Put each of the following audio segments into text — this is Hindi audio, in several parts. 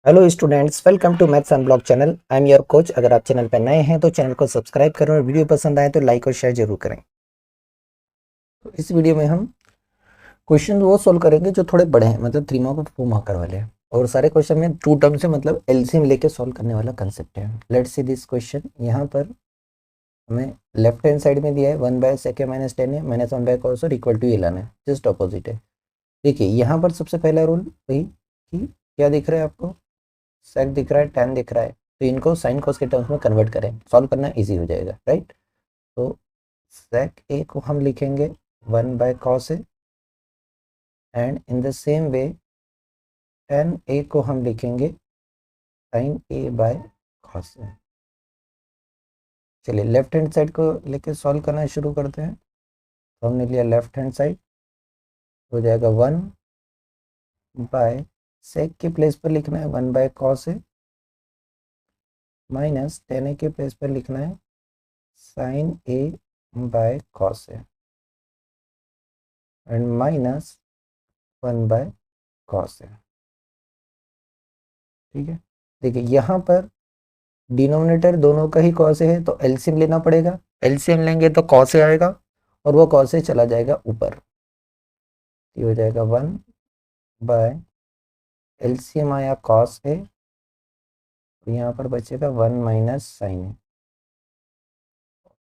Hello students, welcome to maths unblock channel. I am your coach. अगर आप चैनल पर नए हैं तो चैनल को सब्सक्राइब करें और वीडियो पसंद आए तो लाइक और शेयर जरूर करें। तो इस वीडियो में हम क्वेश्चन वो सोल्व करेंगे जो थोड़े बड़े हैं, मतलब 3 मार्क और 4 मार्क वाले हैं, और सारे क्वेश्चन में 2 टर्म से मतलब एलसीएम लेके सोल्व करने वाला कंसेप्ट है। Let's see this question. यहाँ पर हमें लेफ्ट हैंड साइड में दिया है 1/sec माइनस 10 है माइनस 1/cos और इक्वल टू ये लाना है, जस्ट अपोजिट है। देखिए यहाँ पर सबसे पहला रूल वही कि क्या दिख रहा है आपको, सेक दिख रहा है, tan दिख रहा है, तो इनको साइन कॉस के टर्म्स में कन्वर्ट करें, सॉल्व करना इजी हो जाएगा, राइट। तो सेक ए को हम लिखेंगे 1/cos A, and in the same way tan ए को हम लिखेंगे sin a/cos ए। चलिए लेफ्ट हैंड साइड को लेके सॉल्व करना शुरू करते हैं। तो हमने लिया लेफ्ट हैंड साइड, हो जाएगा 1/, सेक के प्लेस पर लिखना है 1/cos ए, माइनस tan ए के प्लेस पर लिखना है sin a/cos A, and minus 1/cos है। ठीक है, देखिए यहाँ पर डिनोमिनेटर दोनों का ही cos है तो एलसीएम लेना पड़ेगा। एलसीएम लेंगे तो cos आएगा और वो cos चला जाएगा ऊपर, ये हो जाएगा 1/, एलसीएम आया cos है, तो यहाँ पर बचेगा 1 माइनस साइन है,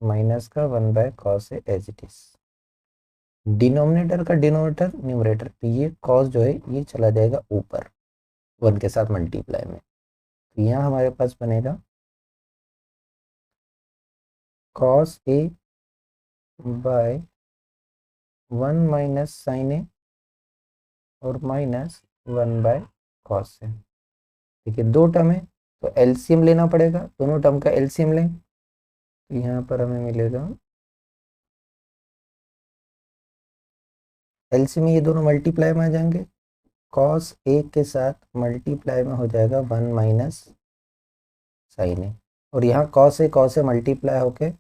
माइनस का 1/cos है एज इट इज। डिनोमिनेटर का डिनोमिनेटर न्यूमरेटर, तो ये cos जो है ये चला जाएगा ऊपर 1 के साथ मल्टीप्लाई में। तो यहाँ हमारे पास बनेगा cos a by 1 minus sine a और माइनस 1/cos ए। देखिए दो टर्म है तो एलसीएम लेना पड़ेगा, दोनों टर्म का एलसीएम लें, तो यहाँ पर हमें मिलेगा एलसीएम में ये दोनों मल्टीप्लाई में आ जाएंगे, cos ए के साथ मल्टीप्लाई में हो जाएगा 1 माइनस साइन ए, और यहाँ cos ए मल्टीप्लाई होके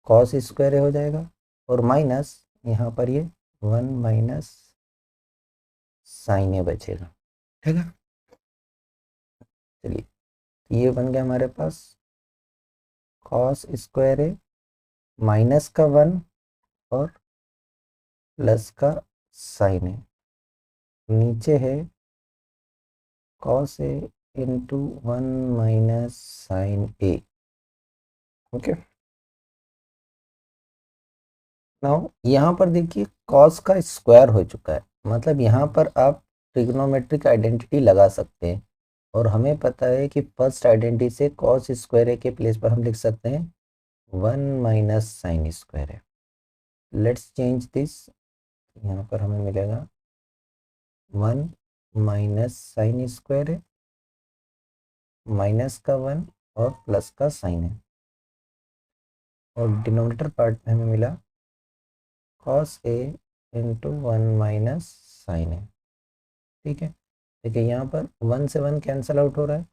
cos स्क्वायर हो जाएगा, और माइनस यहाँ पर ये 1 माइनस साइन ए बचेगा। ठीक है, चलिए ये बन गया हमारे पास cos स्क्वायर ए माइनस का 1 और प्लस का साइन है, नीचे है cos ए इंटू 1 माइनस साइन ए। ओके, नाउ यहाँ पर देखिए cos का स्क्वायर हो चुका है, मतलब यहाँ पर आप ट्रिग्नोमेट्रिक आइडेंटिटी लगा सकते हैं, और हमें पता है कि फर्स्ट आइडेंटिटी से cos स्क्वायर ए के प्लेस पर हम लिख सकते हैं 1 माइनस साइन स्क्वायर है। लेट्स चेंज दिस, यहाँ पर हमें मिलेगा 1 माइनस साइन स्क्वायर है, माइनस का 1 और प्लस का साइन है, और डिनोमिनेटर पार्ट में हमें मिला cos ए इंटू 1 माइनस साइन है। ठीक है, देखिए यहाँ पर 1 से 1 कैंसल आउट हो रहा है,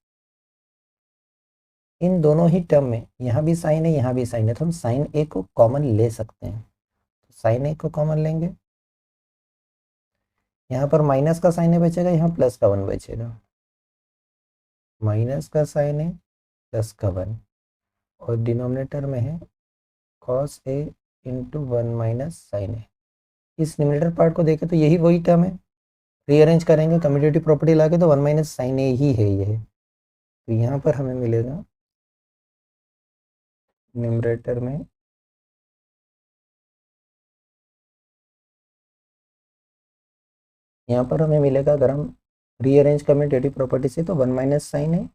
इन दोनों ही टर्म में यहाँ भी साइन है यहाँ भी साइन है, तो हम साइन ए को कॉमन ले सकते हैं। साइन ए को कॉमन लेंगे, यहाँ पर माइनस का साइन ए बचेगा, यहाँ प्लस का 1 बचेगा, माइनस का साइन ए प्लस का 1, और डिनोमिनेटर में है cos ए इंटू 1 माइनस साइन ए। इस न्यूमरेटर पार्ट को देखें तो यही वही टर्म है, रीअरेंज करेंगे कम्यूटेटिव प्रॉपर्टी लाके तो 1 माइनस साइन ए ही है ये। तो यहाँ पर हमें मिलेगा न्यूमरेटर में यहाँ पर हमें मिलेगा, अगर हम रीअरेंज कम्यूटेटिव प्रॉपर्टी से, तो 1 माइनस साइन है,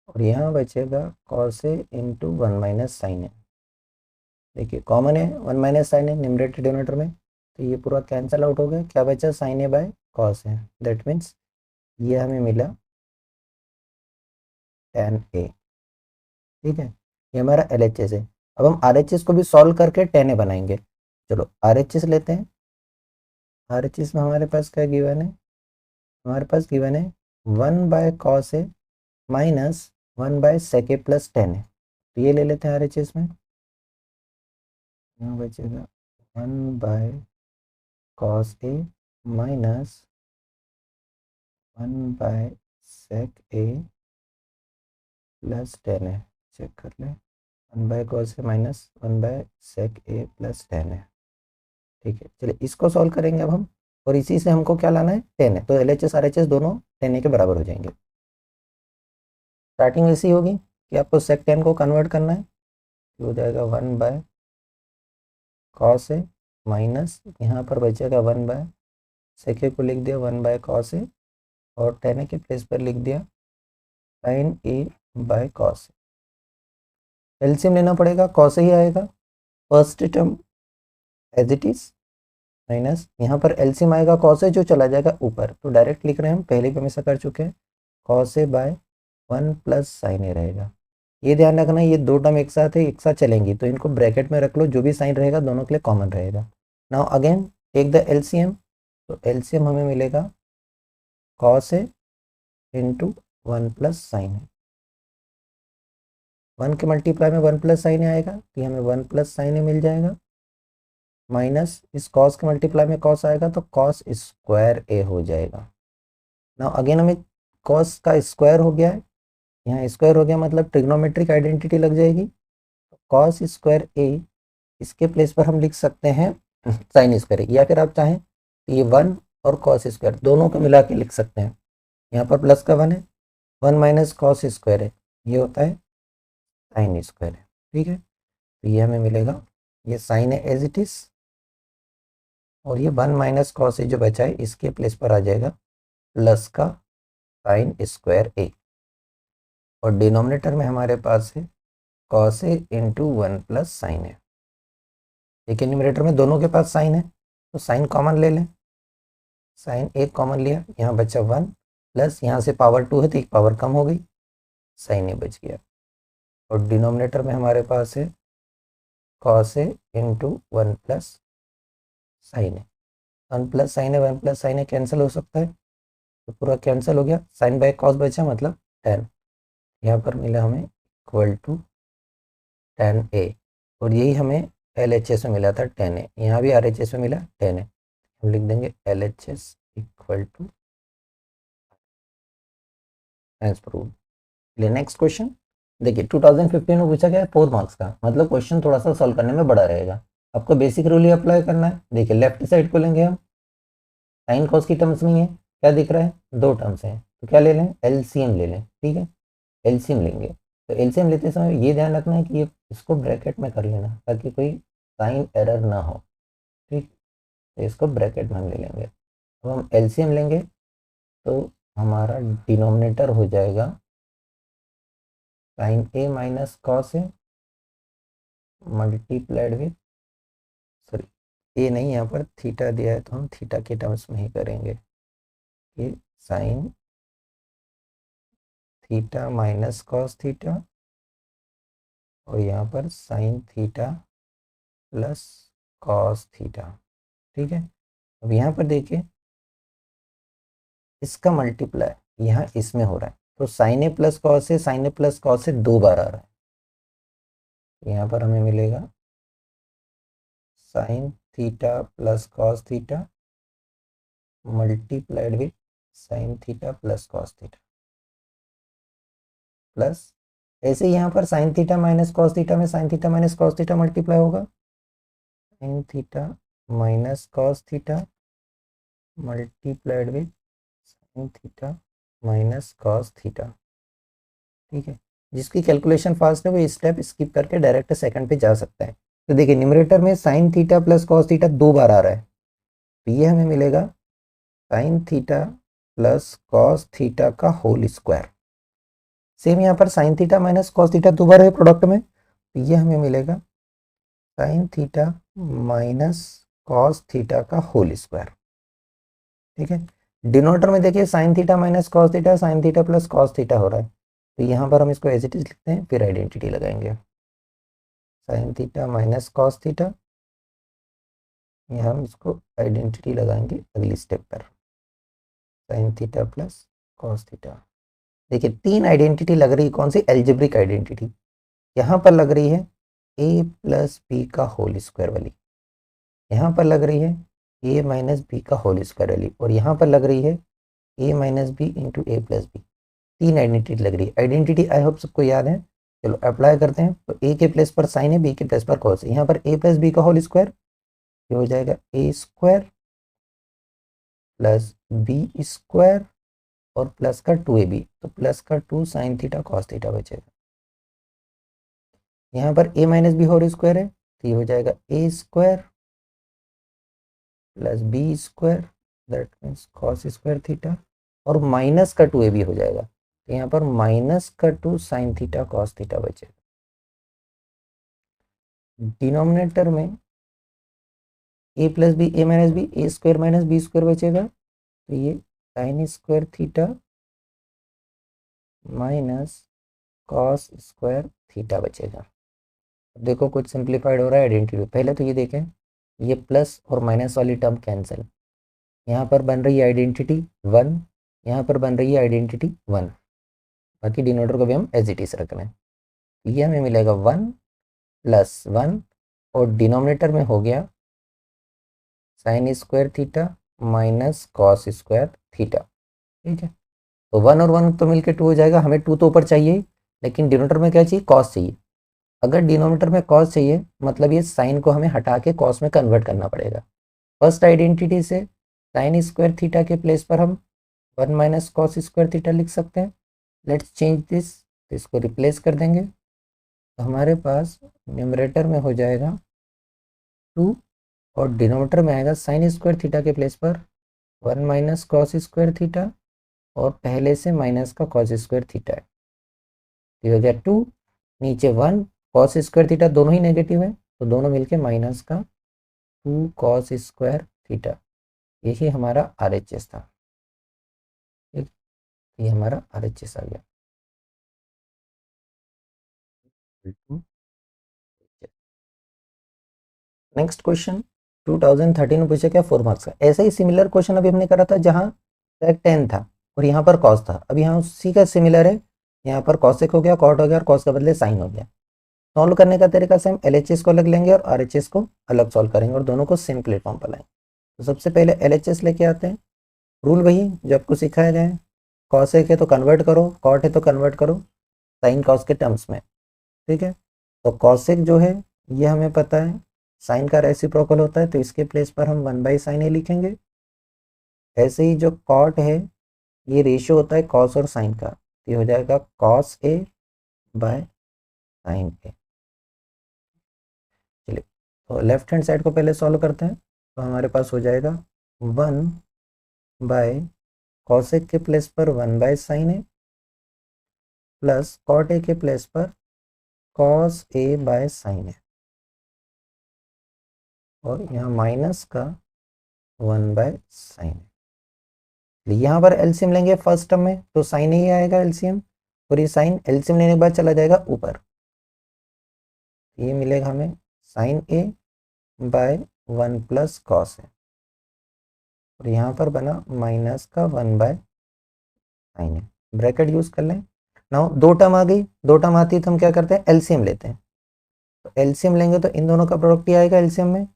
और यहाँ बचेगा cos ए इंटू 1 माइनस साइन है। देखिए कॉमन है 1 माइनस साइन है न्यूमरेटर डिनोमिनेटर में, तो ये पूरा कैंसल आउट हो गया, क्या बचा साइन ए बाय कॉस है, दैट मीन्स ये हमें मिला tan ए। ठीक है, ये हमारा LHS है। अब हम RHS को भी सॉल्व करके tan ए बनाएंगे। चलो RHS लेते हैं। RHS में हमारे पास क्या गिवन है, हमारे पास गिवन है 1/cos ए माइनस 1/sec ए प्लस tan है, तो ये ले लेते हैं RHS में। यहाँ बचेगा 1/cos A minus 1 sec a plus 10 है, चेक कर लें, 1/cos a minus 1/sec a plus 10 है। ठीक है, चलिए इसको सॉल्व करेंगे अब हम, और इसी से हमको क्या लाना है, 10 है, तो LHS RHS दोनों 10 के बराबर हो जाएंगे। स्टार्टिंग ऐसी होगी कि आपको sec 10 को कन्वर्ट करना है, तो हो जाएगा 1/cos a माइनस यहाँ पर बचेगा 1/sec a को लिख दिया 1/cos a, और 10 के प्लेस पर लिख दिया sin a/cos a। एलसीएम लेना पड़ेगा, cos a ही आएगा, first term as it is, minus यहाँ पर एलसीएम आएगा cos a, जो चला जाएगा ऊपर, तो डायरेक्ट लिख रहे हैं हम, पहले भी हमेशा कर चुके हैं, cos a/1 प्लस साइन ए रहेगा। ये ध्यान रखना ये दो टर्म एक साथ है, एक साथ चलेंगी, तो इनको ब्रैकेट में रख लो, जो भी साइन रहेगा दोनों के लिए कॉमन रहेगा। Now again take the LCM, तो एलसीएम हमें मिलेगा cos a into 1 plus sine a, 1 के मल्टीप्लाई में 1 प्लस साइन ए आएगा, तो हमें 1 प्लस साइन ए मिल जाएगा, माइनस इस cos के मल्टीप्लाई में cos आएगा, तो cos स्क्वायर ए हो जाएगा। नाउ अगेन हमें cos का स्क्वायर हो गया है, यहाँ स्क्वायर हो गया मतलब ट्रिग्नोमेट्रिक आइडेंटिटी लग जाएगी, cos स्क्वायर ए, इसके प्लेस पर हम लिख सकते हैं साइन स्क्वायर, या फिर आप चाहें तो ये 1 और cos स्क्वायर दोनों को मिला के लिख सकते हैं, यहाँ पर प्लस का 1 है, 1 माइनस cos स्क्वायर है, ये होता है साइन स्क्वायर है। ठीक है, तो ये हमें मिलेगा, ये साइन है एज इट इज, और ये 1 माइनस cos जो बचा है इसके प्लेस पर आ जाएगा प्लस का साइन स्क्वायर ए, और डिनोमिनेटर में हमारे पास है cos a into 1 plus sign है। देखिए न्यूमरेटर में दोनों के पास साइन है, तो साइन कॉमन ले लें, साइन एक कॉमन लिया, यहाँ बचा 1 प्लस यहाँ से पावर 2 है तो एक पावर कम हो गई, साइन ए बच गया, और डिनोमिनेटर में हमारे पास है cos a into 1 plus sign है, 1 प्लस साइन है 1 प्लस साइन है कैंसिल हो सकता है, तो पूरा कैंसिल हो गया, साइन बाय कॉस बचा मतलब 10, यहाँ पर मिला हमें इक्वल टू 10a, और यही हमें LHS में मिला था 10a, यहाँ भी RHS में मिला 10a, हम लिख देंगे LHS equal to as proved. चलिए नेक्स्ट क्वेश्चन देखिए, 2015 में पूछा गया है 4 मार्क्स का, मतलब क्वेश्चन थोड़ा सा सॉल्व करने में बड़ा रहेगा, आपको बेसिक रूल ही अप्लाई करना है। देखिए लेफ्ट साइड को लेंगे हम, साइन कॉस की टर्म्स में है, क्या दिख रहा है, 2 टर्म्स हैं, तो क्या ले लें, एलसीएम ले लें। ठीक है, एलसीएम लेंगे, तो एलसीएम लेते समय ये ध्यान रखना है कि ये इसको ब्रैकेट में कर लेना ताकि कोई साइन एरर ना हो। ठीक, तो इसको ब्रैकेट में हम ले लेंगे, तो हम एलसीएम लेंगे, तो हमारा डिनोमिनेटर हो जाएगा sine a minus cos a multiplied with, sorry a नहीं, यहाँ पर थीटा दिया है तो हम थीटा के टर्म्स में ही करेंगे, कि sign theta minus cos theta, और यहाँ पर sine theta plus cos theta. ठीक है, अब यहाँ पर देखिए इसका मल्टीप्लाई यहाँ इसमें हो रहा है, तो sine a plus cos a, sine a plus cos a 2 बार आ रहा है, यहाँ पर हमें मिलेगा sine theta plus cos theta multiplied with sine theta plus cos theta, plus ऐसे ही यहाँ पर sine theta minus cos theta में sine theta minus cos theta multiply होगा, sine theta minus cos theta multiplied with sine theta minus cos theta. ठीक है, जिसकी कैलकुलेशन फास्ट है वो स्टेप स्किप करके डायरेक्ट सेकंड पे जा सकता है। तो देखिए न्यूमरेटर में sine theta plus cos theta 2 बार आ रहा है, तो ये हमें मिलेगा sine theta plus cos theta का होल स्क्वायर। सेम यहाँ पर sine theta minus cos theta 2 बार है प्रोडक्ट में, तो ये हमें मिलेगा sine theta minus cos theta का होल स्क्वायर। ठीक है, डिनोमिनेटर में देखिए sign theta minus cos theta, sine theta plus cos theta हो रहा है, तो यहाँ पर हम इसको एज इट इज लिखते हैं, फिर आइडेंटिटी लगाएंगे, sign theta minus cos theta, यहाँ हम इसको आइडेंटिटी लगाएंगे अगली स्टेप पर, sine theta plus cos theta. देखिए 3 आइडेंटिटी लग रही है, कौन सी, एल्जेब्रिक आइडेंटिटी, यहाँ पर लग रही है a प्लस बी का होल स्क्वायर वाली, यहाँ पर लग रही है a माइनस बी का होल स्क्वायर वाली, और यहाँ पर लग रही है a minus B into A plus B. तीन आइडेंटिटी लग रही है। आइडेंटिटी आई होप सबको याद है। चलो अप्लाई करते हैं। तो ए के प्लेस पर साइन है, बी के प्लेस पर कॉस है। यहाँ पर ए प्लस बी का होल स्क्वायर, ये हो जाएगा a square plus B square और प्लस का 2ab, तो प्लस का 2 साइन थीटा कॉस थीटा बचेगा। यहाँ पर a minus b whole square है, तो ये हो जाएगा a square plus B square that means cos square theta और माइनस का 2ab हो जाएगा। तो यहाँ पर माइनस का 2 साइन थीटा कॉस थीटा बचेगा। डिनोमिनेटर में ए प्लस बी, ए माइनस बी, ए स्क्वायर माइनस बी स्क्वायर बचेगा, तो ये sign square theta minus cos square theta बचेगा। देखो कुछ सिंप्लीफाइड हो रहा है आइडेंटिटी। पहले तो ये देखें, ये प्लस और माइनस वाली टर्म कैंसिल, यहाँ पर बन रही है आइडेंटिटी 1, यहाँ पर बन रही है आइडेंटिटी 1, बाकी डिनोमिनेटर को भी हम एज इट इज रख रहे हैं। ये हमें मिलेगा 1 प्लस 1 और डिनोमिनेटर में हो गया sign square theta minus cos square theta. ठीक है, तो 1 और 1 तो मिलके 2 हो जाएगा। हमें 2 तो ऊपर चाहिए, लेकिन डिनोमिनेटर में क्या चाहिए, कॉस चाहिए। अगर डिनोमिनेटर में कॉस चाहिए मतलब ये साइन को हमें हटा के कॉस में कन्वर्ट करना पड़ेगा। फर्स्ट आइडेंटिटी से साइन स्क्वायर थीटा के प्लेस पर हम 1 माइनस कॉस स्क्वायर थीटा लिख सकते हैं। लेट्स चेंज दिस, इसको रिप्लेस कर देंगे, तो हमारे पास न्यूमरेटर में हो जाएगा 2 और डिनोमिनेटर में आएगा साइन स्क्वायर थीटा के प्लेस पर 1 माइनस कॉस स्क्वायर थीटा और पहले से माइनस का कॉस स्क्वायर थीटा है, ये हो गया 2, नीचे 1, कॉस स्क्वायर थीटा दोनों ही नेगेटिव है, तो दोनों मिलके माइनस का 2 कॉस स्क्वायर थीटा। यही हमारा RHS था। ठीक, ये हमारा RHS आ गया। नेक्स्ट क्वेश्चन 2013 में पूछा क्या 4 मार्क्स का। ऐसा ही सिमिलर क्वेश्चन अभी हमने करा था जहाँ सेक 10 था और यहाँ पर कॉस था। अभी यहाँ उसी का सिमिलर है, यहाँ पर कॉसेक हो गया, कॉट हो गया और कॉस के बदले साइन हो गया। सॉल्व करने का तरीका से हम LHS को अलग लेंगे और RHS को अलग सॉल्व करेंगे और दोनों को सेम प्लेटफॉर्म पर लाएंगे। तो सबसे पहले LHS लेके आते हैं। रूल वही जो आपको सिखाया गया है, कॉसेक है तो कन्वर्ट करो, कॉट है तो कन्वर्ट करो साइन कॉस के टर्म्स में। ठीक है, तो कॉसेक जो है ये हमें पता है साइन का रेसिप्रोकल होता है, तो इसके प्लेस पर हम 1/sin a लिखेंगे। ऐसे ही जो कॉट है ये रेशियो होता है कॉस और साइन का, ये हो जाएगा cos a by sin a। चलिए, तो लेफ्ट हैंड साइड को पहले सॉल्व करते हैं। तो हमारे पास हो जाएगा 1/cos a के प्लेस पर 1/sin a plus cot a के प्लेस पर cos a by sin a और यहाँ माइनस का 1/sin a। यहाँ पर एलसीएम लेंगे फर्स्ट टर्म में, तो साइन ही आएगा एलसीएम और ये साइन एलसीएम लेने के बाद चला जाएगा ऊपर, ये मिलेगा हमें sine a by 1 plus cos a और यहाँ पर बना माइनस का 1/sin a। ब्रैकेट यूज कर लें। नाउ दो टर्म आ गई, दो टर्म आती है तो हम क्या करते हैं एलसीएम लेते हैं। तो एलसीएम लेंगे तो इन दोनों का प्रोडक्ट ही आएगा एलसीएम में,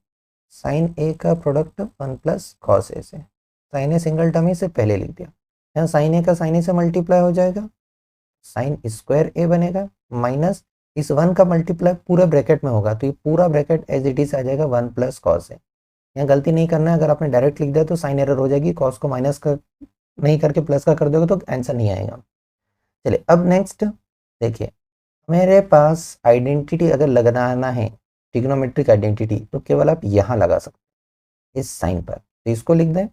साइन a का प्रोडक्ट 1 प्लस कॉस a से। साइन a सिंगल टर्म ही से पहले लिख दिया, यहाँ साइन a का साइन a से मल्टीप्लाई हो जाएगा, साइन स्क्वायर a बनेगा माइनस इस 1 का मल्टीप्लाई पूरा ब्रैकेट में होगा, तो ये पूरा ब्रैकेट एज इट इज आ जाएगा 1 प्लस कॉस a। यहाँ गलती नहीं करना है, अगर आपने डायरेक्ट लिख दिया तो साइन एरर हो जाएगी, कॉस को माइनस का नहीं करके प्लस का कर दोगे तो आंसर नहीं आएगा। चलिए अब नेक्स्ट देखिए, मेरे पास आइडेंटिटी अगर लगाना है ट्रिग्नोमेट्रिक आइडेंटिटी तो केवल आप यहाँ लगा सकते इस साइन पर, तो इसको लिख दें।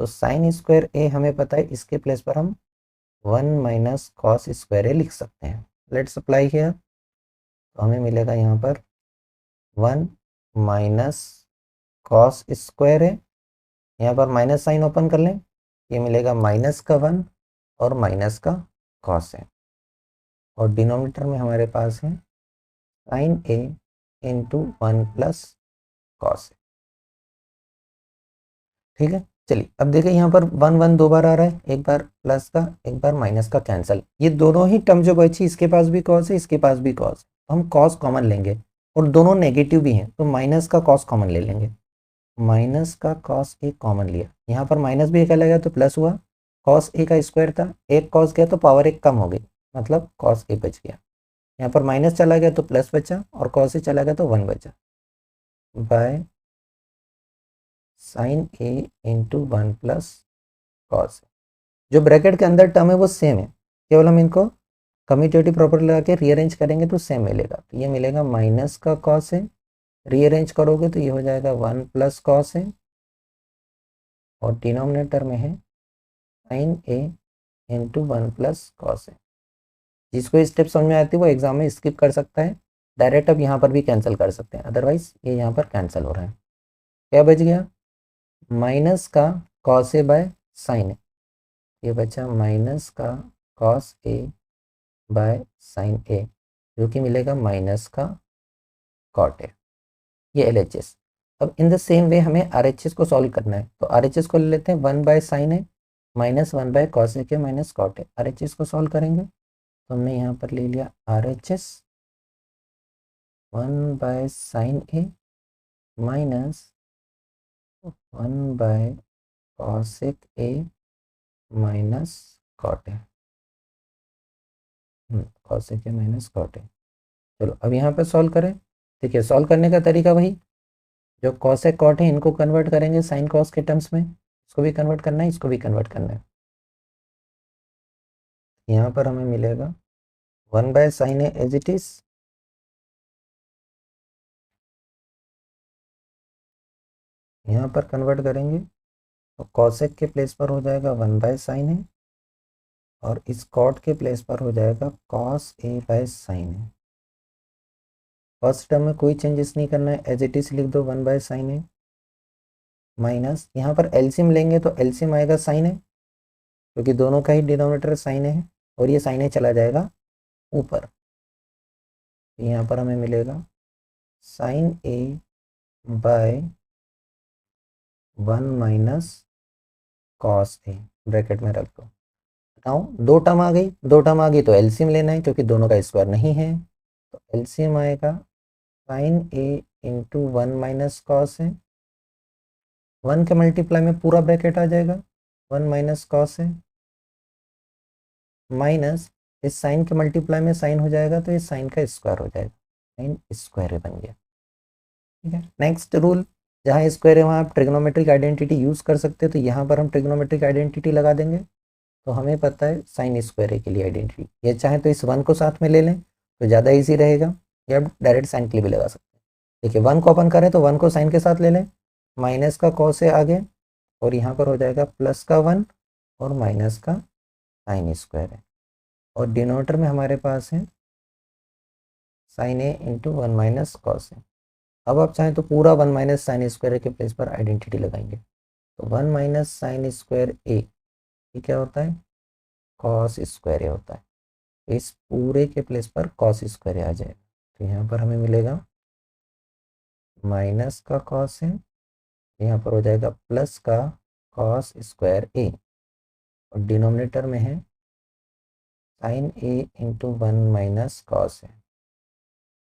तो साइन स्क्वायर a हमें पता है, इसके प्लेस पर हम 1 माइनस कॉस स्क्वायर a लिख सकते हैं। लेट्स अप्लाई हियर, तो हमें मिलेगा यहाँ पर 1 माइनस कॉस स्क्वायर है, यहाँ पर माइनस साइन ओपन कर लें, ये मिलेगा माइनस का 1 और माइनस का कॉस है और डिनोमिनेटर में हमारे पास है sine a into 1 plus cos है। ठीक है, चलिए अब देखिए यहाँ पर 1 1 दो बार आ रहा है, एक बार प्लस का एक बार माइनस का कैंसिल, ये दोनों ही टर्म जो बची इसके पास भी कॉस है इसके पास भी कॉस है, तो हम कॉस कॉमन लेंगे और दोनों नेगेटिव भी हैं तो माइनस का कॉस कॉमन ले लेंगे। माइनस का कॉस एक कॉमन लिया, यहाँ पर माइनस भी एक अलग है तो प्लस हुआ, कॉस ए का स्क्वायर था, एक कॉस गया तो पावर एक कम हो गई, मतलब कॉस ए बच गया। यहाँ पर माइनस चला गया तो प्लस बचा, और कॉस ए चला गया तो 1 बचा, बाय साइन ए इंटू 1 प्लस कॉस। जो ब्रैकेट के अंदर टर्म है वो सेम है, केवल हम इनको कम्यूटेटिव प्रॉपर्टी लगा के रीअरेंज करेंगे तो सेम मिलेगा। तो ये मिलेगा माइनस का कॉस है, रीअरेंज करोगे तो ये हो जाएगा 1 प्लस कॉस है, और डिनोमिनेटर में है साइन ए इंटू 1 प्लस कॉस है। जिसको स्टेप समझ में आती है वो एग्जाम में स्किप कर सकता है, डायरेक्ट अब यहाँ पर भी कैंसिल कर सकते हैं, अदरवाइज ये यहाँ पर कैंसिल हो रहा है। क्या बच गया, माइनस का कॉस ए बाय साइन ए, ये बचा माइनस का कॉस ए बाय साइन ए, जो कि मिलेगा माइनस का कॉट ए, ये एलएचएस। अब इन द सेम वे हमें आरएचएस को सॉल्व करना है, तो आरएचएस को ले लेते हैं 1 by sine a minus 1 by cos a के माइनस कॉट ए। आरएचएस को सॉल्व करेंगे तो हमने यहाँ पर ले लिया RHS 1 by sine a minus 1 by cosec a minus cot a, cosec a minus cot a. चलो अब यहाँ पर सॉल्व करें। देखिए सॉल्व करने का तरीका वही, जो कॉसेक कॉट है इनको कन्वर्ट करेंगे साइन कॉस के टर्म्स में, इसको भी कन्वर्ट करना है, इसको भी कन्वर्ट करना है। यहाँ पर हमें मिलेगा 1 by sine A as it is, यहाँ पर कन्वर्ट करेंगे तो कॉसेक के प्लेस पर हो जाएगा 1 बाय साइन ए, और इस कॉट के प्लेस पर हो जाएगा cos A bye sine A. First term में कोई चेंजेस नहीं करना है, एज इट इज लिख दो 1 बाय साइन ए माइनस, यहाँ पर एलसीएम लेंगे तो एलसीएम आएगा साइन ए, क्योंकि दोनों का ही डिनोमिनेटर साइन है, और ये साइन ए चला जाएगा ऊपर। यहाँ पर हमें मिलेगा sign A bye 1 minus cos A, bracket में रख दो। बताओ दो टर्म आ गई, दो टर्म आ गई तो एलसीएम लेना है, क्योंकि दोनों का स्क्वायर नहीं है, तो एलसीएम आएगा साइन ए इंटू 1 माइनस कॉस है, 1 के मल्टीप्लाई में पूरा ब्रैकेट आ जाएगा 1 माइनस कॉस है, माइनस इस साइन के मल्टीप्लाई में साइन हो जाएगा तो ये साइन का स्क्वायर हो जाएगा, साइन स्क्वायर बन गया। ठीक है, नेक्स्ट रूल, जहाँ स्क्वायर है वहाँ आप ट्रिग्नोमेट्रिक आइडेंटिटी यूज़ कर सकते हैं, तो यहाँ पर हम ट्रिग्नोमेट्रिक आइडेंटिटी लगा देंगे। तो हमें पता है साइन स्क्वायर के लिए आइडेंटिटी, ये चाहे तो इस 1 को साथ में ले लें तो ज़्यादा ईजी रहेगा, या डायरेक्ट साइन के लिए भी लगा सकते हैं। देखिए 1 को अपन करें तो 1 को साइन के साथ ले लें, माइनस का कॉस है आगे, और यहाँ पर हो जाएगा प्लस का 1 और माइनस का साइन स्क्वायर है, और डिनोमिनेटर में हमारे पास है साइन ए इंटू 1 माइनस कॉस है। अब आप चाहें तो पूरा 1 माइनस साइन स्क्वायर के प्लेस पर आइडेंटिटी लगाएंगे, तो 1 माइनस साइन स्क्वायर ए, ये क्या होता है, कॉस स्क्वायर ए होता है, इस पूरे के प्लेस पर कॉस स्क्वायर ए आ जाएगा। तो यहाँ पर हमें मिलेगा माइनस का कॉस है, यहाँ पर हो जाएगा प्लस का कॉस स्क्वायर ए, और डिनोमिनेटर में है साइन ए इंटू 1 माइनस कॉस है।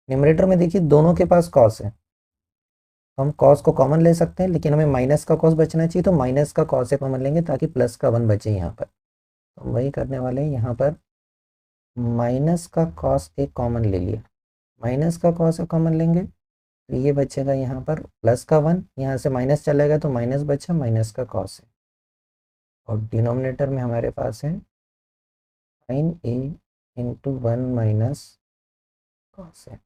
न्यूमरेटर में देखिए दोनों के पास कॉस है, तो हम कॉस को कॉमन ले सकते हैं, लेकिन हमें माइनस का कॉस बचना चाहिए, तो माइनस का कॉस से कॉमन लेंगे ताकि प्लस का 1 बचे यहाँ पर। तो हम वही करने वाले हैं, यहाँ पर माइनस का कॉस एक कॉमन ले लिया, माइनस का कॉस कॉमन लेंगे तो ये बचेगा यहाँ पर प्लस का 1, यहाँ से माइनस चलेगा तो माइनस बचा, माइनस का कॉस है, और डिनोमिनेटर में हमारे पास है साइन ए इंटू 1 माइनस कॉस है।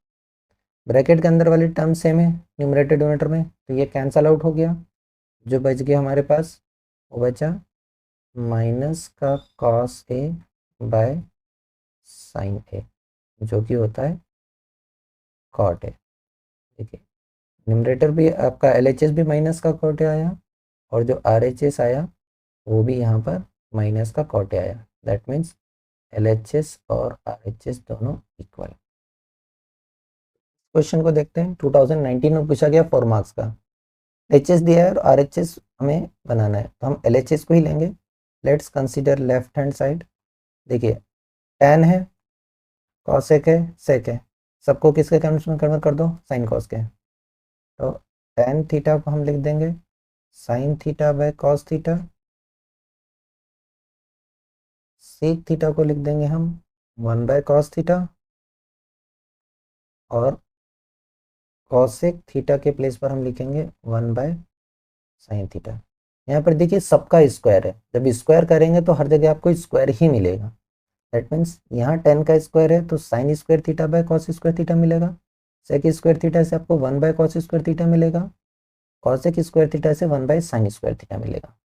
ब्रैकेट के अंदर वाली टर्म सेम है न्यूमरेटर डिनोमिनेटर में, तो ये कैंसल आउट हो गया। जो बच गया हमारे पास वो बचा माइनस का कॉस ए बाय साइन ए, जो कि होता है कॉट ए। देखिए न्यूमरेटर भी आपका एलएचएस भी माइनस का कॉट ए आया, और जो आरएचएस आया वो भी यहाँ पर माइनस का कॉट ए आया, दैट मीन्स एलएचएस और आरएचएस दोनों इक्वल। क्वेश्चन को देखते हैं, 2019 में पूछा गया 4 मार्क्स का, एचएस दिया है और आरएचएस हमें बनाना है, तो हम एलएचएस को ही लेंगे। Let's consider left hand side. देखिए tan है, कॉसेक है, सेक है, सबको किसके टर्म्स में कन्वर्ट कर दो, साइन कॉस के, तो tan थीटा को हम लिख देंगे sine theta by cos theta, sec theta को लिख देंगे हम 1/cos थीटा, और कॉसेक थीटा के प्लेस पर हम लिखेंगे 1/sin थीटा। यहाँ पर देखिए सबका स्क्वायर है, जब स्क्वायर करेंगे तो हर जगह आपको स्क्वायर ही मिलेगा। दैट मीन्स यहाँ 10 का स्क्वायर है तो sign square theta by cos square theta मिलेगा। सेक स्क्वायर थीटा से आपको 1/cos स्क्वायर थीटा मिलेगा। कॉसेक स्क्वायर थीटा से 1/sin स्क्वायर थीटा मिलेगा।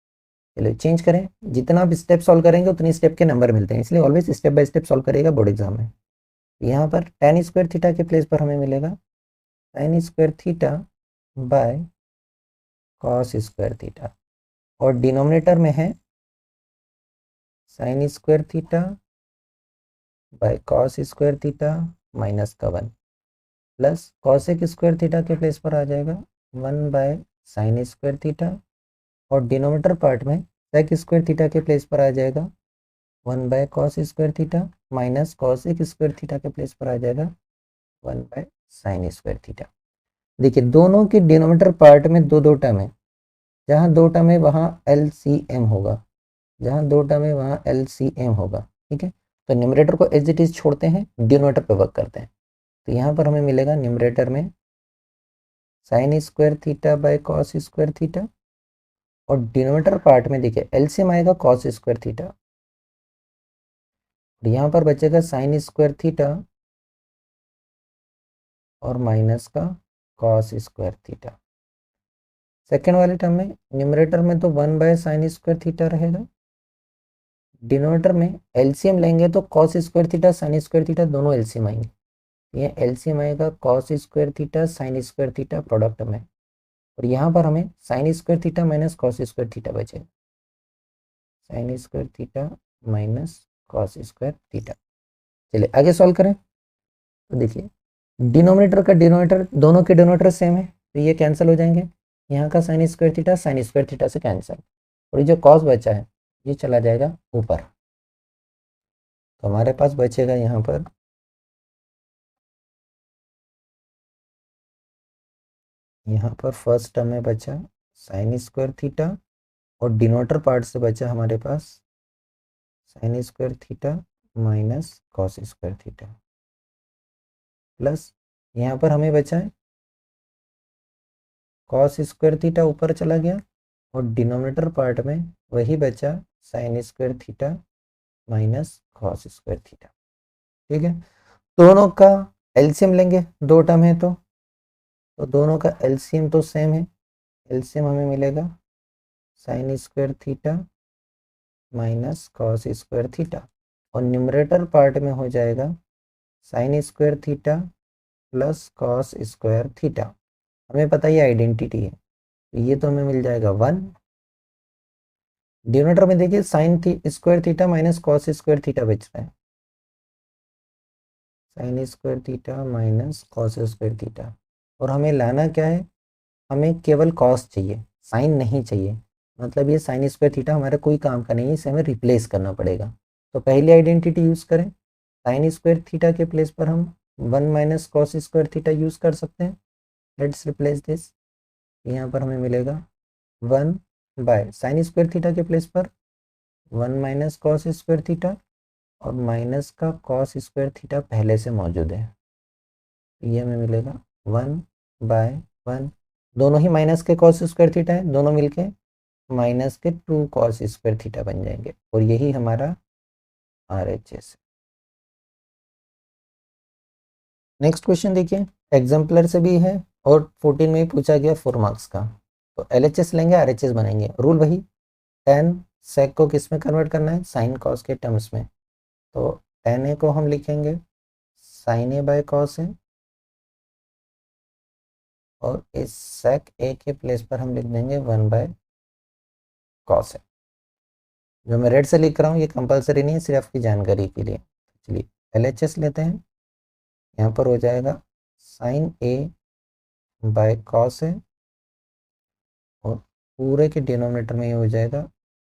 चलिए चेंज करें, जितना आप स्टेप सॉल्व करेंगे उतनी स्टेप के नंबर मिलते हैं, इसलिए always step by step solve करिएगा बोर्ड एग्जाम में। यहाँ पर tan स्क्वायर थीटा के प्लेस पर हमें मिलेगा sin square theta by cos square theta, और डिनोमिनेटर में है sin square theta by cos square theta minus का 1, प्लस कॉसेक स्क्वायर थीटा के प्लेस पर आ जाएगा 1/sin स्क्वायर थीटा, और डिनोमिनेटर पार्ट में सेक स्क्वायर थीटा के प्लेस पर आ जाएगा 1/cos square theta, minus cosec square theta के प्लेस पर आ जाएगा 1/sin स्क्वायर थीटा। देखिए दोनों के डिनोमिनेटर पार्ट में दो दो टर्म है, जहाँ दो टर्म है वहाँ LCM होगा, जहाँ दो टर्म है वहाँ LCM होगा। ठीक है, तो न्यूमरेटर को एज इट इज छोड़ते हैं, डिनोमिनेटर पे वर्क करते हैं। तो यहाँ पर हमें मिलेगा न्यूमरेटर में sign square theta by cos square theta, और डिनोमिनेटर पार्ट में देखिए एलसीएम आएगा कॉस स्क्वायर थीटा, और यहाँ पर बचेगा साइन स्क्वायर थीटा और माइनस का कॉस स्क्वायर थीटा। सेकेंड वाले टर्म में न्यूमरेटर में तो 1/sin स्क्वायर थीटा रहेगा, डिनोमिनेटर में एलसीएम लेंगे तो cos square theta sine square theta दोनों एलसीएम आएंगे, ये एलसीएम आएगा cos square theta sine square theta product में, और यहाँ पर हमें sine square theta minus cos square theta बचेगा, sine square theta minus cos square theta. चलिए आगे सॉल्व करें। तो देखिए डिनोमिनेटर का डिनोमिनेटर, दोनों के डिनोमिनेटर सेम है तो ये कैंसिल हो जाएंगे, यहाँ का साइन स्क्वायर थीटा से कैंसिल, और ये जो कॉस बचा है ये चला जाएगा ऊपर, तो हमारे पास बचेगा यहाँ पर फर्स्ट टर्म में बचा साइन स्क्वायर थीटा, और डिनोमिनेटर पार्ट से बचा हमारे पास sine square theta minus cos square theta, plus यहाँ पर हमें बचा है कॉस स्क्वायर थीटा ऊपर चला गया, और डिनोमिनेटर पार्ट में वही बचा sine square theta minus cos square theta. ठीक है, दोनों का एलसीएम लेंगे, दो टर्म है तो दोनों का एलसीएम तो सेम है, एलसीएम हमें मिलेगा sign square theta minus cos square theta, और न्यूमरेटर पार्ट में हो जाएगा sign square theta plus cos square theta. हमें पता ही आइडेंटिटी है तो ये तो हमें मिल जाएगा 1। डिनोमिनेटर में देखिए sign square theta minus cos square theta बच रहा है, sign square theta minus cos square theta, और हमें लाना क्या है, हमें केवल कॉस चाहिए, साइन नहीं चाहिए, मतलब ये साइन स्क्वायर थीटा हमारा कोई काम का नहीं है, इसे हमें रिप्लेस करना पड़ेगा। तो पहली आइडेंटिटी यूज़ करें, साइन स्क्वायर थीटा के प्लेस पर हम 1 minus cos square theta use कर सकते हैं। लेट्स रिप्लेस दिस, यहाँ पर हमें मिलेगा 1/साइन स्क्वायर थीटा के प्लेस पर 1 माइनस कॉस स्क्वायर थीटा, और माइनस का कॉस स्क्वायर थीटा पहले से मौजूद है, ये हमें मिलेगा 1/1, दोनों ही माइनस के कॉस स्क्वायर थीटा है, दोनों मिलके माइनस के 2 कॉस स्क्वायर थीटा बन जाएंगे, और यही हमारा RHS। नेक्स्ट क्वेश्चन देखिए, एग्जाम्पलर से भी है और 14 में ही पूछा गया 4 मार्क्स का। तो LHS लेंगे RHS बनाएंगे, रूल वही, tan sec को किस में कन्वर्ट करना है, साइन कॉस के टर्म्स में। तो tan a को हम लिखेंगे साइन a बाय कॉस है, और इस sec a के प्लेस पर हम लिख देंगे 1/cos है। जो मैं रेड से लिख रहा हूँ ये कंपलसरी नहीं है, सिर्फ आपकी जानकारी के लिए। चलिए LHS लेते हैं, यहाँ पर हो जाएगा साइन a बाय कॉस है, और पूरे के डिनोमिनेटर में ये हो जाएगा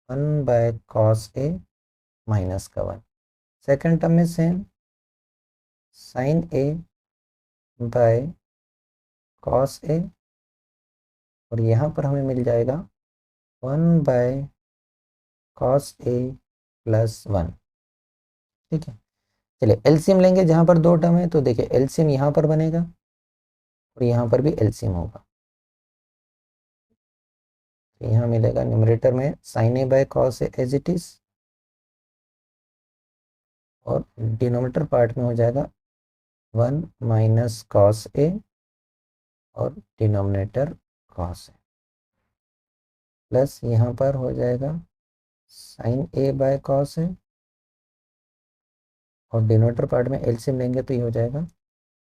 1/cos a माइनस का 1। सेकेंड टर्म में same sine a by cos a, और यहाँ पर हमें मिल जाएगा 1/cos a प्लस 1। ठीक है, चलिए एलसीएम लेंगे, जहां पर दो टर्म है तो देखिए एलसीएम यहां पर बनेगा और यहां पर भी एलसीएम होगा। तो यहाँ मिलेगा न्यूमरेटर में sine A by cos A as it is, और डिनोमिनेटर पार्ट में हो जाएगा 1 माइनस कॉस ए और डिनोमिनेटर कॉस ए, प्लस यहाँ पर हो जाएगा साइन ए बाय कॉस ए, और डिनोमिनेटर पार्ट में एलसीएम लेंगे तो ये हो जाएगा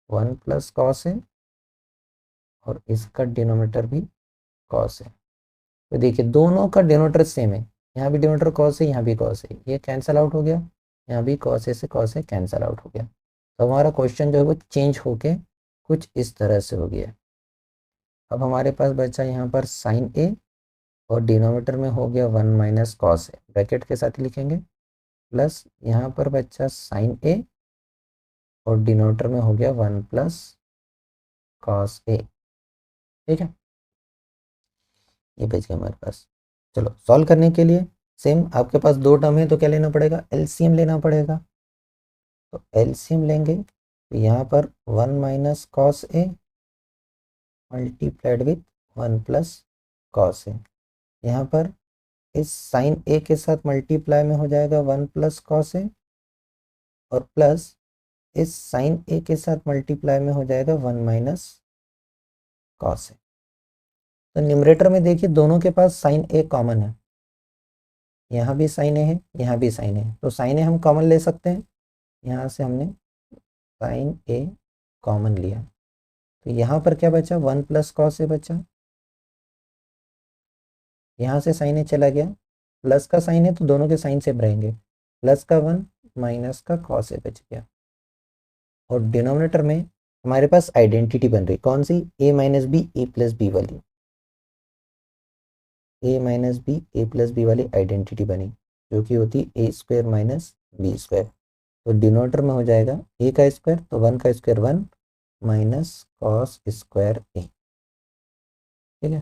1 प्लस कॉस ए, और इसका डिनोमिनेटर भी कॉस है। तो देखिए दोनों का डिनोमिनेटर सेम है, यहाँ भी डिनोमिनेटर कॉस है, यहाँ भी कॉस है, ये कैंसिल आउट हो गया, यहाँ भी कॉस ए से कॉस ए कैंसिल आउट हो गया। तो हमारा क्वेश्चन जो है वो चेंज होके कुछ इस तरह से हो गया। अब हमारे पास बचा यहाँ पर साइन ए, और डिनोमिनेटर में हो गया 1 माइनस कॉस ए, ब्रैकेट के साथ ही लिखेंगे, प्लस यहाँ पर बचा साइन ए, और डिनोमिनेटर में हो गया 1 प्लस कॉस ए। ठीक है, ये बच गया हमारे पास। चलो सॉल्व करने के लिए सेम, आपके पास दो टर्म है तो क्या लेना पड़ेगा, एलसीएम लेना पड़ेगा। तो एलसीएम लेंगे तो यहाँ पर 1 minus cos a multiplied with 1 plus cos a, यहाँ पर इस साइन ए के साथ मल्टीप्लाई में हो जाएगा 1 प्लस कॉस ए, और प्लस इस साइन ए के साथ मल्टीप्लाई में हो जाएगा 1 माइनस कॉस ए। तो न्यूमरेटर में देखिए दोनों के पास साइन ए कॉमन है, यहाँ भी साइन ए है, यहाँ भी साइन ए है, तो साइन ए हम कॉमन ले सकते हैं, यहाँ से हमने साइन ए कॉमन लिया, तो यहाँ पर क्या बचा 1 प्लस कॉस ए बचा, यहाँ से साइन ए चला गया, प्लस का साइन है तो दोनों के साइन सेम रहेंगे, प्लस का 1 माइनस का कॉस ए बच गया, और डिनोमिनेटर में हमारे पास आइडेंटिटी बन रही कौन सी, ए माइनस बी ए प्लस बी वाली, ए माइनस बी ए प्लस बी वाली आइडेंटिटी बनी, जो कि होती ए स्क्वायर माइनस बी स्क्वायर। तो डिनोमिनेटर में हो जाएगा ए का स्क्वायर, तो 1 का स्क्वायर 1 माइनस कॉस स्क्वायर ए। ठीक है,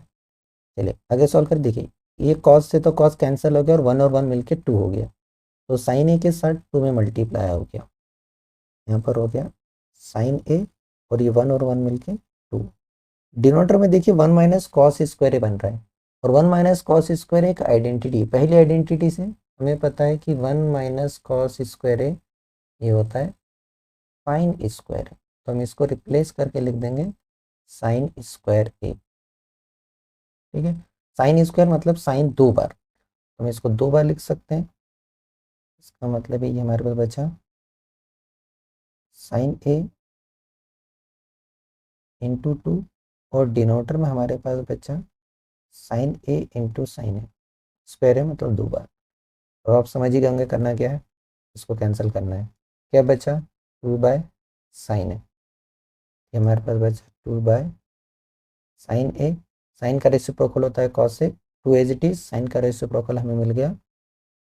चलिए आगे सॉल्व कर देखिए, ये कॉस से तो कॉस कैंसिल हो गया और 1 और 1 मिलके 2 हो गया, तो साइन ए के साथ 2 में मल्टीप्लाई हो गया, यहाँ पर हो गया साइन ए, और ये 1 और 1 मिलके 2। डिनोमिनेटर में देखिए 1 माइनस कॉस स्क्वायर ए बन रहा है, और 1 माइनस कॉस स्क्वायर एक आइडेंटिटी, पहली आइडेंटिटी से हमें पता है कि 1 माइनस कॉस स्क्वायर ए ये होता है साइन स्क्वायर ए, तो हम इसको रिप्लेस करके लिख देंगे साइन स्क्वायर ए। ठीक है, साइन स्क्वायर मतलब साइन 2 बार, तो हम इसको 2 बार लिख सकते हैं, इसका मतलब ये हमारे पास बचा साइन ए इंटू 2, और डिनोमिनेटर में हमारे पास बचा साइन ए इंटू साइन ए, स्क्वायर है मतलब 2 बार। तो आप समझ ही गए करना क्या है, इसको कैंसिल करना है, क्या बचा 2 बाय साइन ए, ये हमारे पास बचा 2 बाय साइन ए, साइन का रेसिप्रोकल होता है cosec, 2 as it is, sine का रेसिप्रोकल हमें मिल गया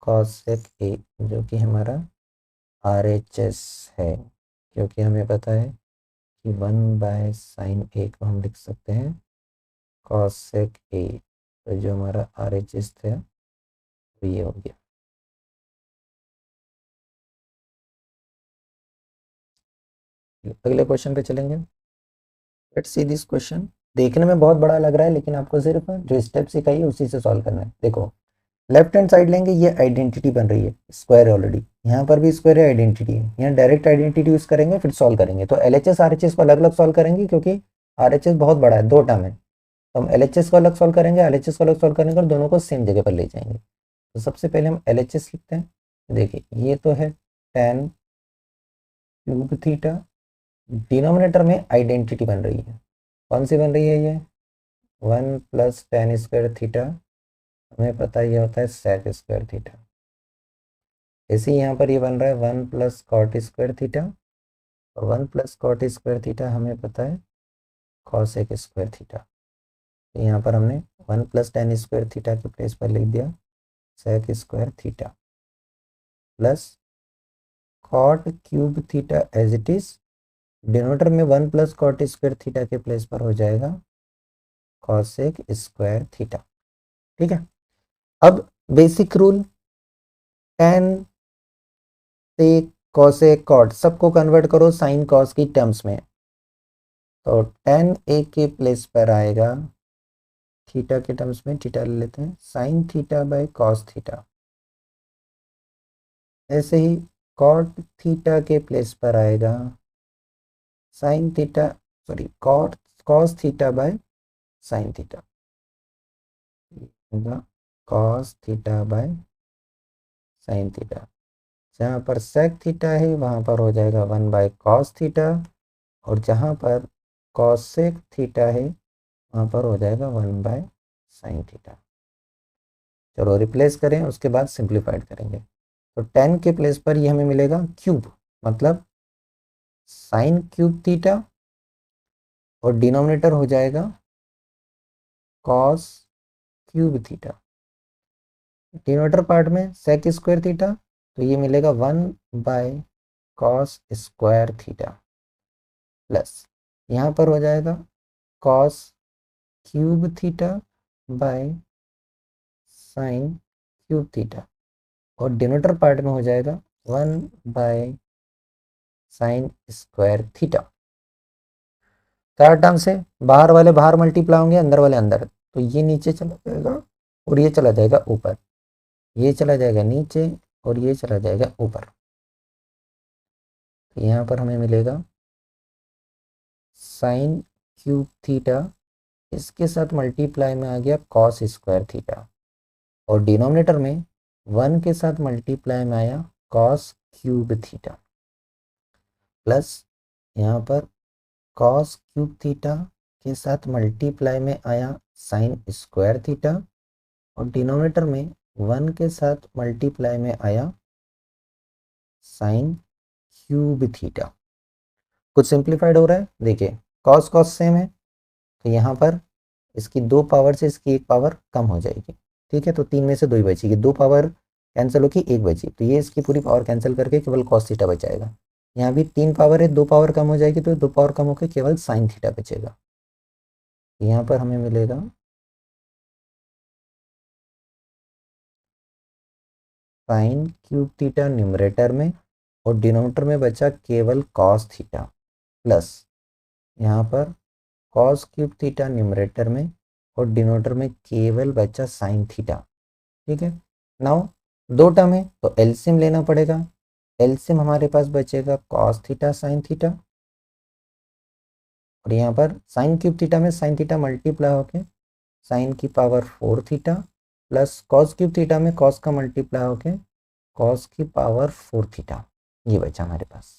कॉसेक ए, जो कि हमारा RHS है, क्योंकि हमें पता है कि 1 बाय साइन ए को हम लिख सकते हैं कॉसेक ए, तो जो हमारा RHS था वो ये हो गया। अगले क्वेश्चन पे चलेंगे, लेट्स सी दिस क्वेश्चन। देखने में बहुत बड़ा लग रहा है, लेकिन आपको सिर्फ जो स्टेप सिखाई है उसी से सॉल्व करना है। देखो लेफ्ट हैंड साइड लेंगे, ये आइडेंटिटी बन रही है, स्क्वायर है ऑलरेडी, यहाँ पर भी स्क्वायर है, आइडेंटिटी है, यहाँ डायरेक्ट आइडेंटिटी यूज करेंगे फिर सॉल्व करेंगे। तो LHS RHS को अलग अलग सॉल्व करेंगे, क्योंकि RHS बहुत बड़ा है, 2 टर्म है, तो हम LHS को अलग सॉल्व करेंगे, RHS को अलग सॉल्व करेंगे, और दोनों को सेम जगह पर ले जाएंगे। तो सबसे पहले हम LHS लिखते हैं, देखिए ये तो है tan क्यूब थीटा, डिनोमिनेटर में आइडेंटिटी बन रही है, कौन सी बन रही है ये 1 प्लस tan स्क्वायर थीटा, हमें पता है ये होता है sec स्क्वायर थीटा। ऐसे ही यहाँ पर ये बन रहा है 1 प्लस कॉट स्क्वायर थीटा, और 1 प्लस कॉट स्क्वायर थीटा हमें पता है कॉसेक स्क्वायर थीटा। तो यहाँ पर हमने 1 प्लस tan स्क्वायर थीटा के प्लेस पर लिख दिया sec square theta, plus cot cube theta as it is, denominator में 1 प्लस कॉट स्क्वायर थीटा के प्लेस पर हो जाएगा कॉसेक स्क्वायर थीटा। ठीक है, अब बेसिक रूल tan से कोसेक कॉट सबको कन्वर्ट करो साइन कॉस की टर्म्स में। तो tan a के प्लेस पर आएगा थीटा के टर्म्स में, थीटा ले लेते हैं, sine theta by cos theta. ऐसे ही कॉट थीटा के प्लेस पर आएगा sine theta, sorry cot cos theta by sine theta, cos theta by sine theta. जहाँ पर सेक थीटा है वहाँ पर हो जाएगा 1 बाय कॉस थीटा, और जहाँ पर कॉसेक थीटा है वहाँ पर हो जाएगा 1 बाय साइन थीटा। चलो रिप्लेस करें, उसके बाद सिंप्लीफाइड करेंगे। तो 10 के प्लेस पर ये हमें मिलेगा क्यूब, मतलब साइन क्यूब थीटा, और डिनोमिनेटर हो जाएगा cos cube theta. Denominator part में सेक स्क्वायर थीटा, तो ये मिलेगा 1 by cos square theta, plus यहाँ पर हो जाएगा cos cube theta by sine cube theta, और डिनोमिनेटर पार्ट में हो जाएगा 1 बाय साइन स्क्वायर थीटा। चार टर्म से बाहर वाले बाहर मल्टीप्लाई होंगे, अंदर वाले अंदर, तो ये नीचे चला जाएगा और ये चला जाएगा ऊपर, ये चला जाएगा नीचे और ये चला जाएगा ऊपर। तो यहाँ पर हमें मिलेगा साइन क्यूब थीटा, इसके साथ मल्टीप्लाई में आ गया कॉस स्क्वायर थीटा, और डिनोमिनेटर में 1 के साथ मल्टीप्लाई में आया कॉस क्यूब थीटा, प्लस यहाँ पर कॉस क्यूब थीटा के साथ मल्टीप्लाई में आया साइन स्क्वायर थीटा, और डिनोमिनेटर में 1 के साथ मल्टीप्लाई में आया साइन क्यूब थीटा। कुछ सिंप्लीफाइड हो रहा है, देखिए कॉस कॉस सेम है, तो यहाँ पर इसकी 2 पावर से इसकी 1 पावर कम हो जाएगी, ठीक है। तो 3 में से 2 ही बचेगी, 2 पावर कैंसिल होगी 1 बची, तो ये इसकी पूरी पावर कैंसिल करके केवल कॉस थीटा बचाएगा। यहाँ भी 3 पावर है, 2 पावर कम हो जाएगी, तो 2 पावर कम होकर केवल साइन थीटा बचेगा। यहाँ पर हमें मिलेगा साइन क्यूब थीटा न्यूमरेटर में, और डिनोमिनेटर में बचा केवल कॉस थीटा, प्लस यहाँ पर कॉस क्यूब थीटा न्यूमरेटर में, और डिनोमिनेटर में केवल बचा साइन थीटा, ठीक है। नाउ 2 टर्म है तो एलसीएम लेना पड़ेगा। एलसीएम हमारे पास बचेगा कॉस थीटा साइन थीटा, और यहाँ पर साइन क्यूब थीटा में साइन थीटा मल्टीप्लाई होके साइन की power 4 theta, plus cos cube theta में कॉस का मल्टीप्लाई होके कॉस की पावर 4 थीटा, ये बचा हमारे पास।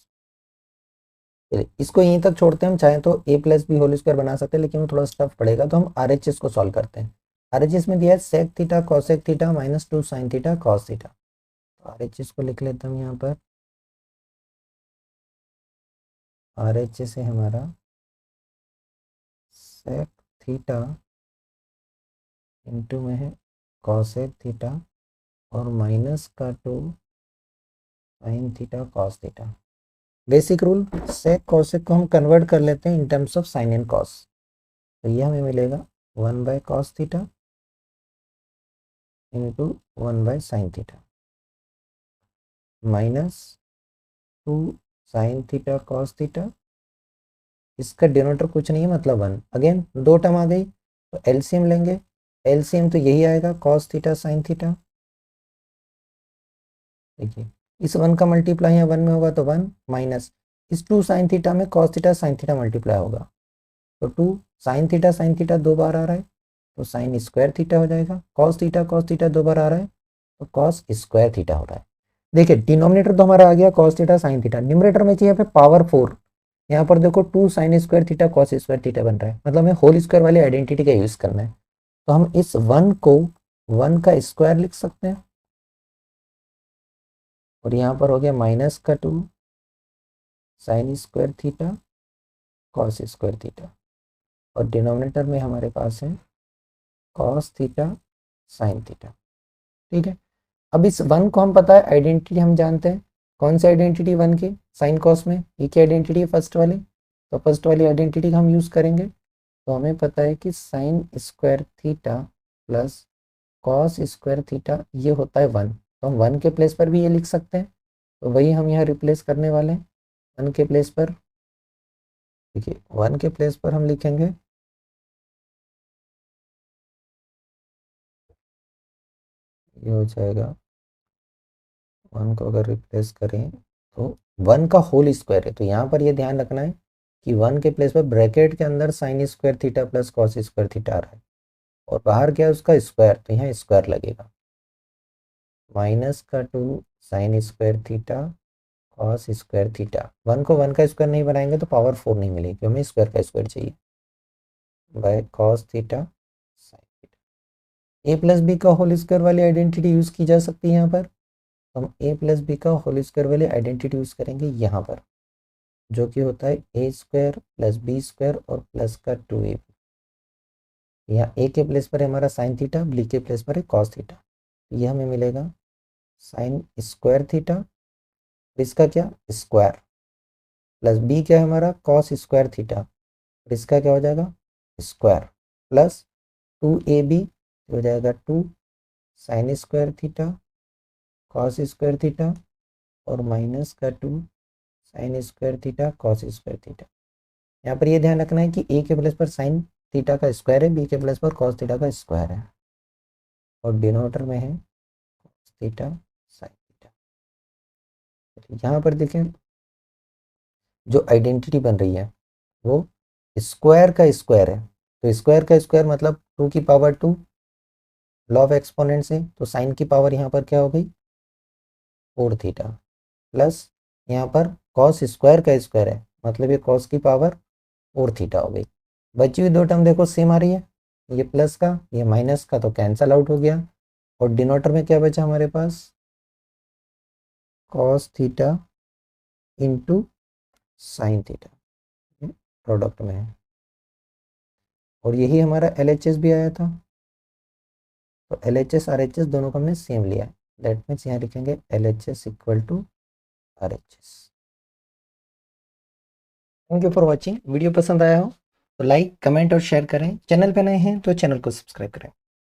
इसको यहीं तक छोड़ते हैं, हम चाहें तो a plus B whole square बना सकते हैं, लेकिन वो थोड़ा टफ पड़ेगा, तो हम RHS को सॉल्व करते हैं। RHS में दिया है sec theta cosec theta -2 sine theta cos theta, तो RHS को लिख लेता हूँ यहाँ पर। RHS है हमारा सेक थीटा इंटू में है कॉसेक थीटा, और -2 sine theta cos theta. Basic rule, sec cosec को हम कन्वर्ट कर लेते हैं in terms of sine and cos, तो ये हमें मिलेगा 1 by cos theta into 1 by sine theta, -2 sine theta cos theta. इसका डिनोमिनेटर कुछ नहीं है, मतलब 1, अगेन 2 टर्म आ गई, तो एलसीएम लेंगे। एलसीएम तो यही आएगा कॉस थीटा साइन थीटा, देखिए इस 1 का मल्टीप्लाई यहाँ 1 में होगा तो 1, माइनस इस 2 साइन थीटा में cos theta sine theta multiply होगा, तो 2 साइन थीटा 2 बार आ रहा है, तो साइन स्क्वायर थीटा हो जाएगा। कॉस थीटा 2 बार आ रहा है, तो कॉस स्क्वायर थीटा हो रहा है। देखिए डिनोमिनेटर तो हमारा आ गया cos theta sine theta, numerator में चाहिए पे पावर 4, यहाँ पर देखो 2 sign square theta cos square theta बन रहा है, मतलब हमें होल स्क्वायर वाली आइडेंटिटी का यूज करना है। तो हम इस 1 को 1 का स्क्वायर लिख सकते हैं, और यहाँ पर हो गया -2 sign square theta cos square theta, और डिनोमिनेटर में हमारे पास है कॉस थीटा साइन थीटा, ठीक है। अब इस 1 को हम पता है आइडेंटिटी हम जानते हैं, कौन सी आइडेंटिटी 1 की, साइन कॉस में ये क्या आइडेंटिटी है फर्स्ट वाली, तो फर्स्ट वाली आइडेंटिटी हम यूज़ करेंगे। तो हमें पता है कि sign square theta plus cos square theta ये होता है 1, तो हम 1 के प्लेस पर भी ये लिख सकते हैं, तो वही हम यहाँ रिप्लेस करने वाले हैं 1 के प्लेस पर। देखिए 1 के प्लेस पर हम लिखेंगे ये हो जाएगा 1 को अगर रिप्लेस करें तो 1 का होल स्क्वायर है, तो यहाँ पर ये ध्यान रखना है कि 1 के प्लेस पर ब्रैकेट के अंदर sine square theta plus cos square theta आ रहा है और बाहर क्या है उसका स्क्वायर, तो यहाँ स्क्वायर लगेगा। माइनस का 2 sign square theta cos square theta. 1 को 1 का स्क्वायर नहीं बनाएंगे तो पावर 4 नहीं मिलेगी, क्योंकि हमें स्क्वायर का स्क्वायर चाहिए। By cos theta sine theta. A plus B का होल स्क्वायर वाली आइडेंटिटी यूज की जा सकती है यहाँ पर। हम ए प्लस बी का होल स्क्वायर वाली आइडेंटिटी यूज करेंगे यहाँ पर, जो कि होता है A square plus B square और प्लस का 2ab। यहाँ ए के प्लेस पर है हमारा साइन थीटा, बी के प्लेस पर है कॉस थीटा। ये हमें मिलेगा साइन स्क्वायर थीटा, इसका क्या स्क्वायर, प्लस बी क्या है हमारा कॉस स्क्वायर थीटा, इसका क्या हो जाएगा स्क्वायर, प्लस 2ab हो जाएगा 2 sign square theta cos square theta और माइनस का 2 sign square theta cos square theta. यहाँ पर ये ध्यान रखना है कि ए के प्लेस पर साइन थीटा का स्क्वायर है, बी के प्लेस पर कॉस थीटा का स्क्वायर है और डिनोमिनेटर में है कॉस थीटा साइन थीटा। यहाँ पर देखें जो आइडेंटिटी बन रही है वो स्क्वायर का स्क्वायर है, तो स्क्वायर का स्क्वायर मतलब 2 की पावर 2 लॉ ऑफ एक्सपोनेंट से, तो साइन की पावर यहाँ पर क्या हो गई 4 थीटा, प्लस यहाँ पर कॉस स्क्वायर का स्क्वायर है मतलब ये कॉस की पावर 4 थीटा हो गई। बची हुई दो टर्म देखो सेम आ रही है, ये प्लस का ये माइनस का तो कैंसल आउट हो गया और डिनोटर में क्या बचा हमारे पास cos theta into sine theta product में है और यही हमारा LHS भी आया था, तो LHS RHS दोनों को हमने सेम लिया है। दैट मीन्स यहाँ लिखेंगे LHS equal to RHS। Thank you for watching. Video पसंद आया हो तो लाइक कमेंट और शेयर करें। चैनल पे नए हैं तो चैनल को सब्सक्राइब करें।